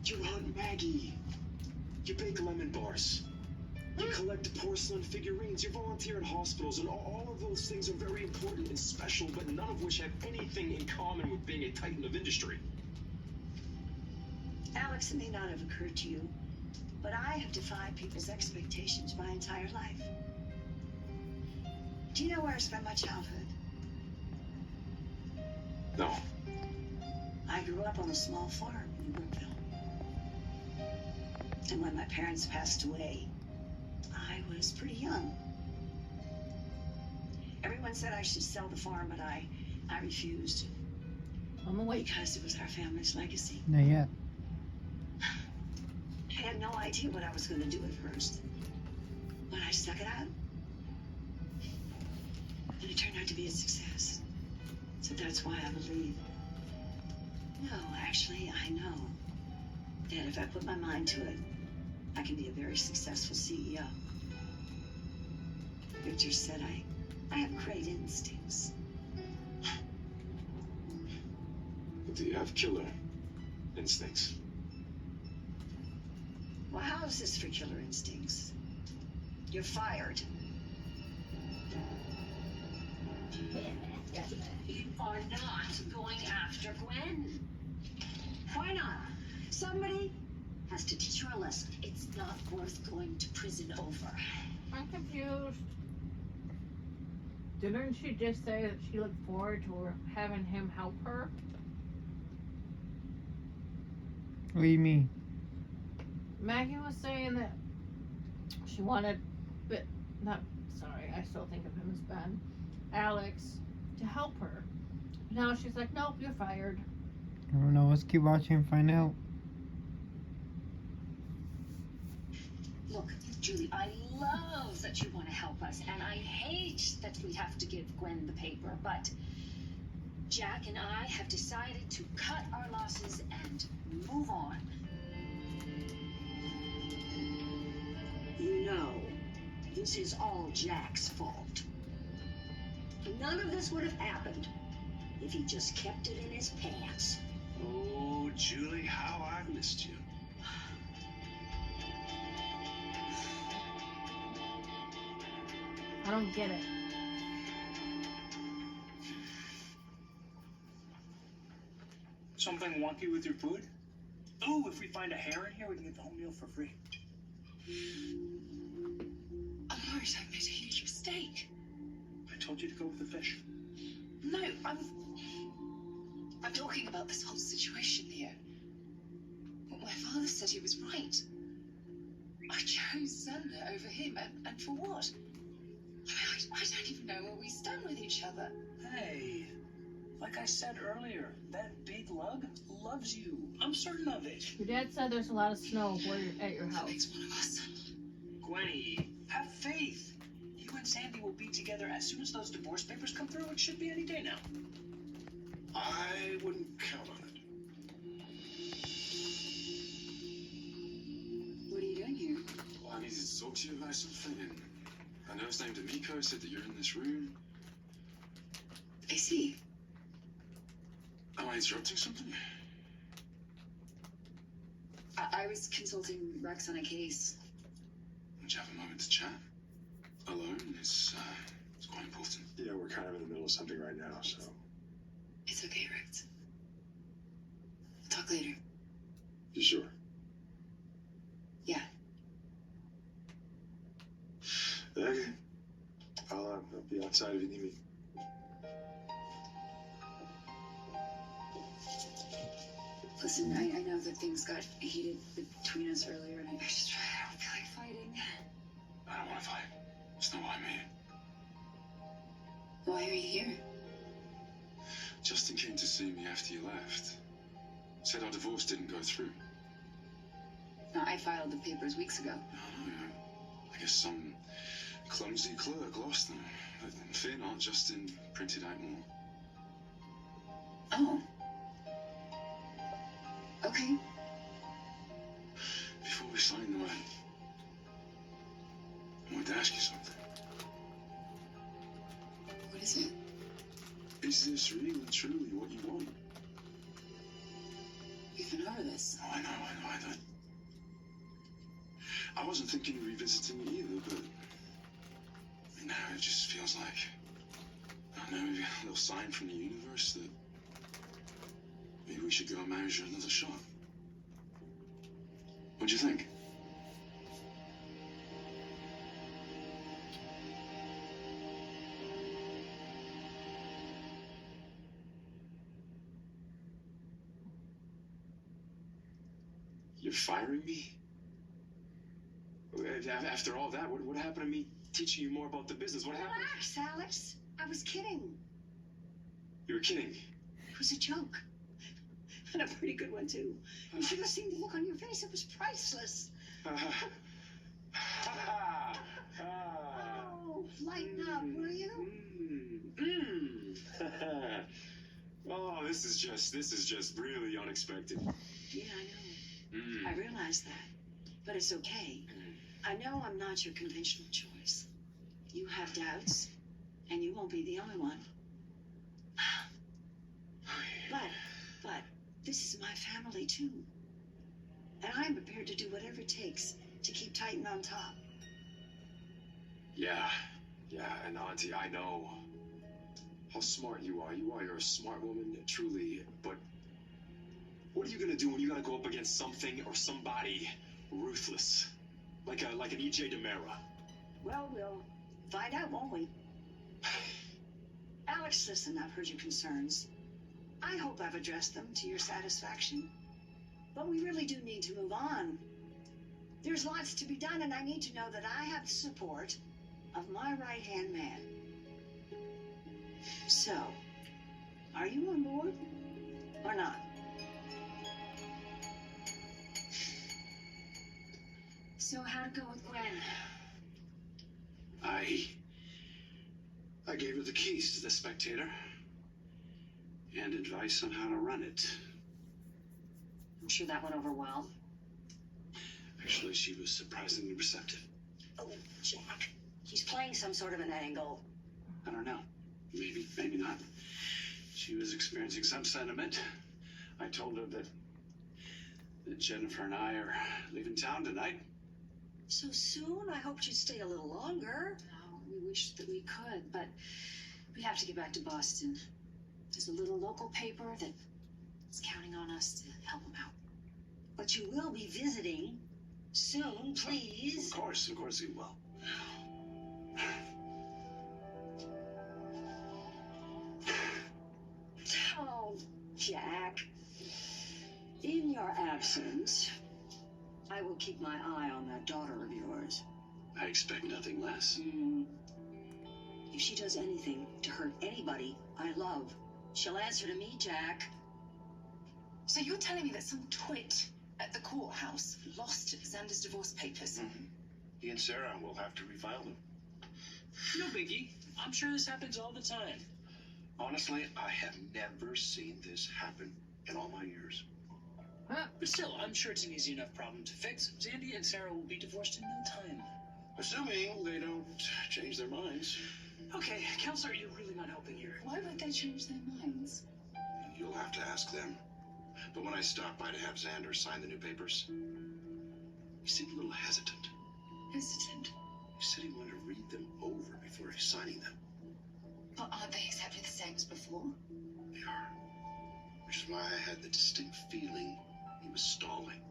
You hunt Maggie. You bake lemon bars. You collect porcelain figurines. You volunteer in hospitals, and all of those things are very important and special, but none of which have anything in common with being a titan of industry. Alex, it may not have occurred to you, but I have defied people's expectations my entire life. Do you know where I spent my childhood? No. I grew up on a small farm in Brookville. And when my parents passed away, I was pretty young. Everyone said I should sell the farm, but I refused. On the way. Because it was our family's legacy. Not yet. I had no idea what I was going to do at first. But I stuck it out. And it turned out to be a success. So that's why I believe. No, actually, I know that if I put my mind to it, I can be a very successful CEO. Victor said I have great instincts. Do you have killer instincts? Well, how is this for killer instincts? You're fired. You are not going after Gwen. Why not? Somebody has to teach her a lesson. It's not worth going to prison over. I'm confused. Didn't she just say that she looked forward to having him help her? What do you mean? Maggie was saying that she wanted, I still think of him as Ben, Alex, to help her. Now she's like, nope, you're fired. I don't know. Let's keep watching and find out. Look, Julie, I love that you want to help us, and I hate that we have to give Gwen the paper, but Jack and I have decided to cut our losses and move on. You know, this is all Jack's fault. None of this would have happened if he just kept it in his pants. Oh, Julie, how I've missed you. I don't get it. Something wonky with your food? Ooh, if we find a hair in here, we can get the whole meal for free. Oh, Morris, I've made a huge mistake. I told you to go with the fish. No, I'm talking about this whole situation here. My father said he was right. I chose Xander over him, and for what? I don't even know where we stand with each other. Hey, like I said earlier, that big lug loves you. I'm certain of it. Your dad said there's a lot of snow where you're at your That house. makes one of us. Gwenny, have faith. You and Sandy will be together as soon as those divorce papers come through. It should be any day now. I wouldn't count on it. What are you doing here? Well, I needed to talk to you about something, and I know his name D'Amico said that you're in this room. I see. Am I interrupting something? I was consulting Rex on a case. Would you have a moment to chat? Alone? It's quite important. Yeah, we're kind of in the middle of something right now, so. It's okay, Rex. Talk later. You sure? Yeah. Okay. I'll be outside if you need me. Listen, I know that things got heated between us earlier, and I don't feel like fighting. I don't want to fight. It's not why I'm here. Why are you here? Justin came to see me after you left. Said our divorce didn't go through. No, I filed the papers weeks ago. No, I guess some clumsy clerk lost them. But fear not, Justin printed out more. Oh. Okay. Before we sign them, I wanted to ask you something. What is it? Is this really truly what you want? We've been over this. Oh, I know. I wasn't thinking of revisiting it either, but now it just feels like, I don't know, maybe a little sign from the universe that maybe we should go and manage another shot. What'd you think? You're firing me? After all that, what happened to me teaching you more about the business? What happened? Relax, Alex. I was kidding. You were kidding. It was a joke. And a pretty good one, too. You should have seen the look on your face. It was priceless. Oh, lighten up, will you? Oh, this is just really unexpected. Yeah, I know. I realize that. But it's okay. I know I'm not your conventional choice. You have doubts, and you won't be the only one. But this is my family, too. And I'm prepared to do whatever it takes to keep Titan on top. Yeah, and Auntie, I know how smart you are. You're a smart woman, truly. But what are you gonna do when you gotta go up against something or somebody ruthless, like an E.J. DiMera? Well, we'll find out, won't we? Alex, listen, I've heard your concerns. I hope I've addressed them to your satisfaction. But we really do need to move on. There's lots to be done, and I need to know that I have the support of my right-hand man. So, are you on board or not? So how'd it go with Gwen? I gave her the keys to the Spectator and advice on how to run it. I'm sure that went over well. Actually, she was surprisingly receptive. Oh, Jack. He's playing some sort of an angle. I don't know. Maybe not. She was experiencing some sentiment. I told her that Jennifer and I are leaving town tonight. So soon? I hoped you'd stay a little longer. Oh, we wish that we could, but we have to get back to Boston. There's a little local paper that's counting on us to help them out. But you will be visiting soon, please. Of course we will. Oh, Jack. In your absence, I will keep my eye on that daughter of yours. I expect nothing less. If she does anything to hurt anybody I love, she'll answer to me, Jack. So you're telling me that some twit at the courthouse lost Xander's divorce papers? He and Sarah will have to refile them. No biggie. I'm sure this happens all the time. Honestly, I have never seen this happen in all my years. But still, I'm sure it's an easy enough problem to fix. Zandy and Sarah will be divorced in no time. Assuming they don't change their minds. Okay, Counselor, you're really not helping here. Why would they change their minds? You'll have to ask them. But when I stopped by to have Xander sign the new papers, he seemed a little hesitant. Hesitant? He said he wanted to read them over before signing them. But aren't they exactly the same as before? They are. Which is why I had the distinct feeling he was stalling.